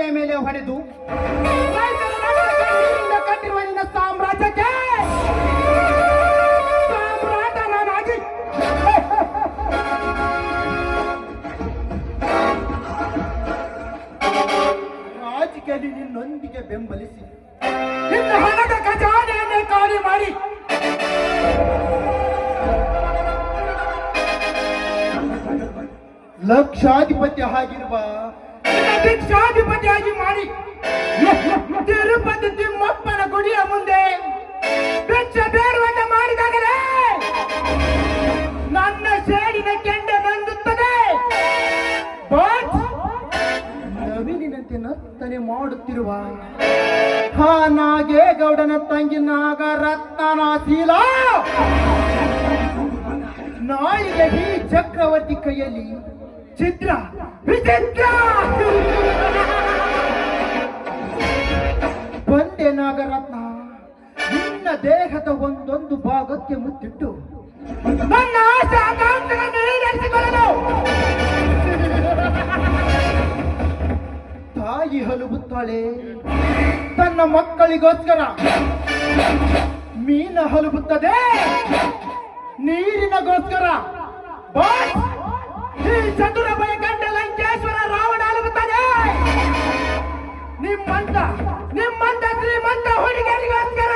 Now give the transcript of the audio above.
ತಲೆಯ ಮೇಲೆ ಹೊಡೆದು ರೈತರ ನೀರಿನಿಂದ ಕಟ್ಟಿರುವ ನಿನ್ನ ಸಾಮ್ರಾಜ್ಯಕ್ಕೆ ಸಾಮ್ರಾಟ ನಾನಾಗಿ ರಾಜಕೀಯದಲ್ಲಿ ನಿನ್ನೊಂದಿಗೆ ಬೆಂಬಲಿಸಿ ನಿನ್ನ ಹಣದ ಖಜಾನೆಯನ್ನೇ ಖಾಲಿ ಮಾಡಿ ಲಕ್ಷಾಧಿಪತಿ ಆಗಿರುವ ಭಿಕ್ಷಾಧಿಪತಿಯಾಗಿ ಮಾಡಿ ತಿರುಪತಿ ತಿಮ್ಮಪ್ಪನ ಗುಡಿಯ ಮುಂದೆ ಭಿಕ್ಷೆ ಬೇಡುವಂತೆ ಮಾಡಿದಾಗಲೇ ನನ್ನ ಸೇಡಿನ ಕೆಂಡೆ ನಂದುತ್ತದೆ. ನವಿಲಿನಂತೆ ನರ್ತನೆ ಮಾಡುತ್ತಿರುವ ಆ ನಾಗೇಗೌಡನ ತಂಗಿ ನಾಗರತ್ನನ ಶೀಲ ನಾಳಿಗೆ ಈ ಚಕ್ರವರ್ತಿ ಕೈಯಲ್ಲಿ ಚಿತ್ರ ವಿಚಿತ್ರ ಬಂದೆ ನಾಗರತ್ನ, ನಿನ್ನ ದೇಹದ ಒಂದೊಂದು ಭಾಗಕ್ಕೆ ಮುತ್ತಿಟ್ಟು ನನ್ನ ಆಸೆ ಆಕಾಂಕ್ಷೆಗಳನ್ನು ಈಡೇರಿಸಿಕೊಳ್ಳಲು ತಾಯಿ ಹಲುಬುತ್ತಾಳೆ ತನ್ನ ಮಕ್ಕಳಿಗೋಸ್ಕರ, ಮೀನ ಹಲುಬುತ್ತದೆ ನೀರಿನಗೋಸ್ಕರ. ಈ ಚತುರ ಭಯಗಂಡ ಲಂಕೇಶ್ವರ ರಾವಣ ಹಲುಬುತ್ತಾನೆ ನಿಮ್ಮಂತ ಶ್ರೀಮಂತ ಹುಡುಗರಿಗೋಸ್ಕರ.